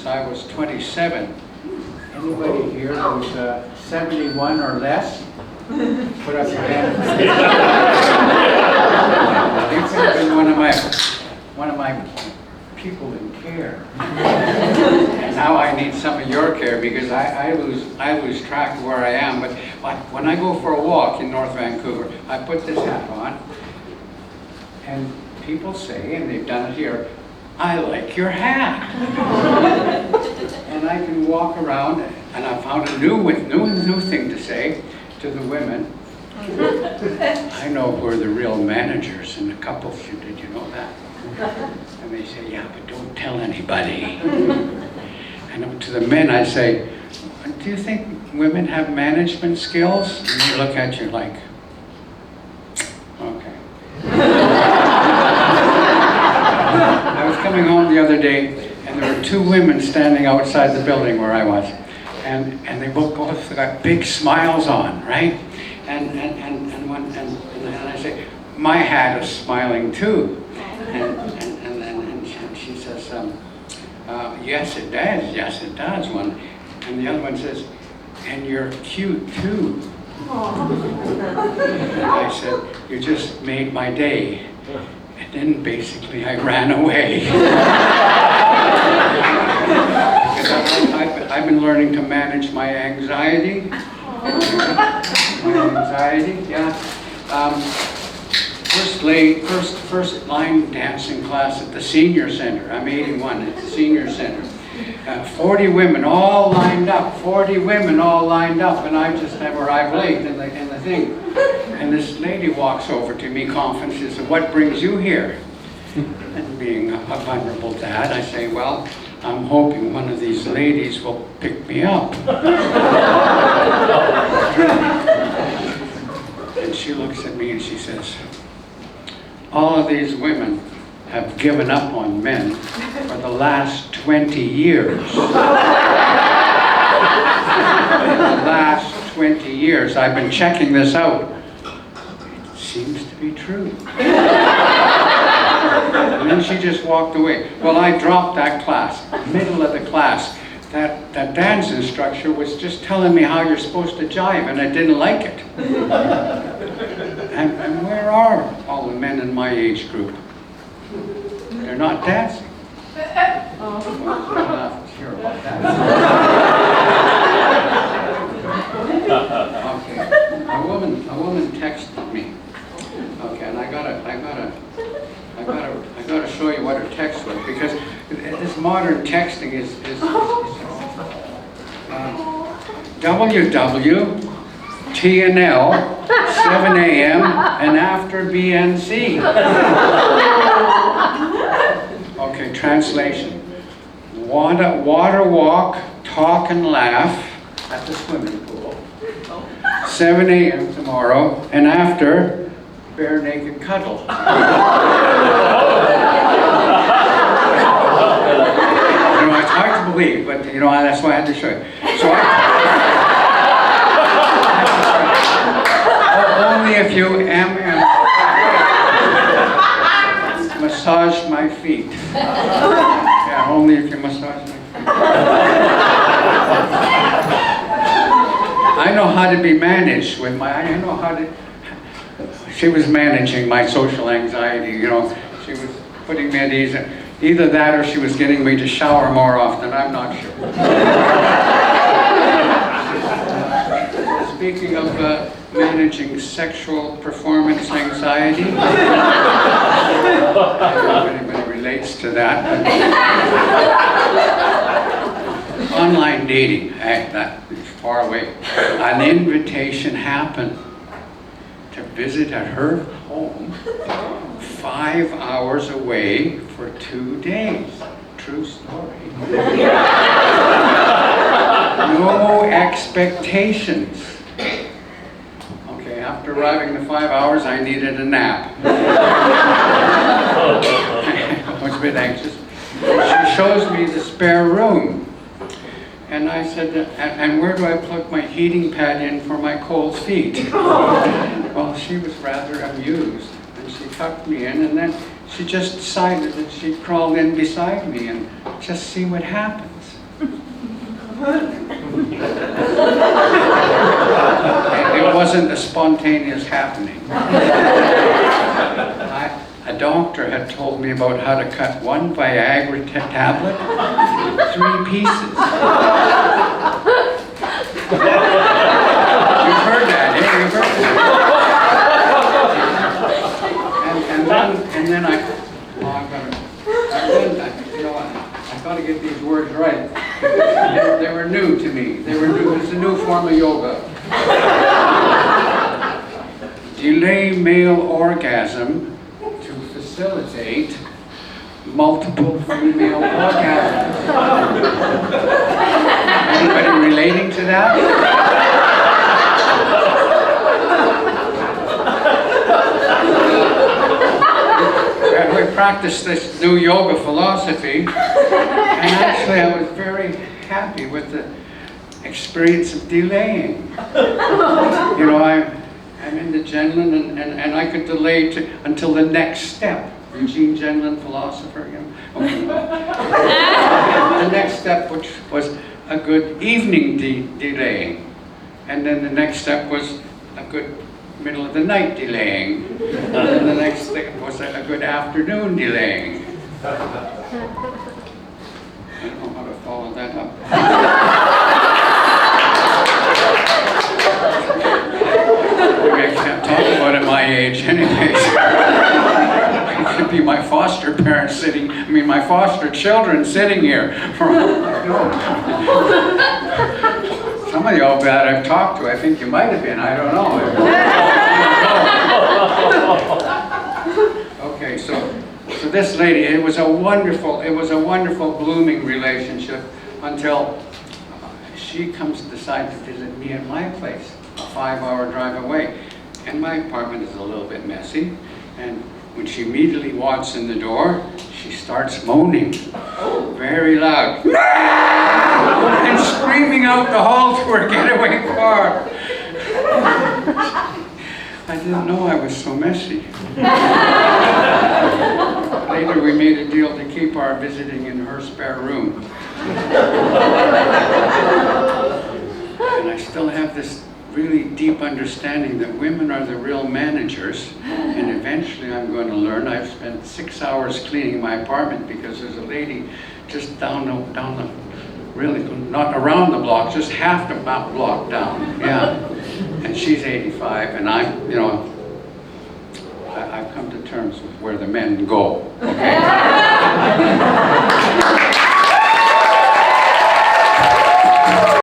I was 27. Anybody here who's 71 or less? Put up your hand. You could have been one of my people in care. And now I need some of your care because I lose track of where I am. But when I go for a walk in North Vancouver, I put this hat on, and people say, and they've done it here, "I like your hat." And I can walk around, and I found a new thing to say to the women. "I know who are the real managers in the couples. Did you know that?" And they say, "Yeah, but don't tell anybody." And to the men I say, "Do you think women have management skills?" And they look at you like, okay. I was coming home the other day, and there were two women standing outside the building where I was. And they both got big smiles on, right? And I say, "My hat is smiling too." And she says, "Yes, it does. Yes, it does." And the other one says, "And you're cute too." And I said, "You just made my day." And then basically I ran away. I've been learning to manage my anxiety. Yeah. First line dancing class at the senior center. I'm 81 at the senior center. 40 women all lined up. 40 women all lined up, and I just have arrived late in the thing. And this lady walks over to me, confident. She says, "What brings you here?" And being a vulnerable dad, I say, "Well, I'm hoping one of these ladies will pick me up." And she looks at me and she says, "All of these women have given up on men for the last 20 years. For the last 20 years. I've been checking this out. It seems to be true." And then she just walked away. Well, I dropped that class, middle of the class. That dance instructor was just telling me how you're supposed to jive, and I didn't like it. And where are all the men in my age group? They're not dancing. Well, let's hear about that. Okay, a woman texted me. Okay, and I gotta show you what her text was, because this modern texting is WW, TNL, 7 a.m. and after BNC. Okay, translation. Water walk, talk and laugh at the swimming pool. 7 a.m. tomorrow, and after, bare naked cuddle. It's hard to believe, but that's why I had to show you. So only if you massage my feet. Yeah, only if you massage my feet. I know how to be managed with she was managing my social anxiety, She was putting me at ease. Either that or she was getting me to shower more often, I'm not sure. Speaking of managing sexual performance anxiety, if anybody relates to that. Online dating, that is far away. An invitation happened to visit at her home 5 hours away for 2 days. True story. No expectations. Okay, after arriving the 5 hours, I needed a nap. I was a bit anxious. She shows me the spare room. And I said, "And where do I plug my heating pad in for my cold feet?" Well, she was rather amused, and she tucked me in, and then she just decided that she'd crawl in beside me and just see what happens. It wasn't a spontaneous happening. A doctor had told me about how to cut one Viagra tablet, 3 pieces. You've heard that, eh? You've heard that. And then I gotta get these words right. They were new to me. They were new. It's a new form of yoga. Delay male orgasm to facilitate multiple female orgasms. Anybody relating to that? We practiced this new yoga philosophy, and actually I was very happy with the experience of delaying. You know, I'm into Genlin, and I could delay until the next step. Eugene Genlin, philosopher, you know. Okay. The next step, which was a good evening delaying, and then the next step was a good middle of the night delaying, and the next thing was a good afternoon delaying. I don't know how to follow that up. Maybe I can't talk about it at my age anyways. It could be my foster parents sitting, my foster children sitting here. Some of y'all that I've talked to, I think you might have been, I don't know. Okay, so this lady, it was a wonderful blooming relationship until she comes to decide to visit me at my place, a 5-hour drive away. And my apartment is a little bit messy, and when she immediately walks in the door, she starts moaning very loud and screaming out the hall to her getaway car. I didn't know I was so messy. Later we made a deal to keep our visiting in her spare room. And I still have this really deep understanding that women are the real managers, and eventually I'm going to learn. I've spent 6 hours cleaning my apartment because there's a lady just down the really, not around the block, just half the block down, yeah. And she's 85, and I've come to terms with where the men go, okay?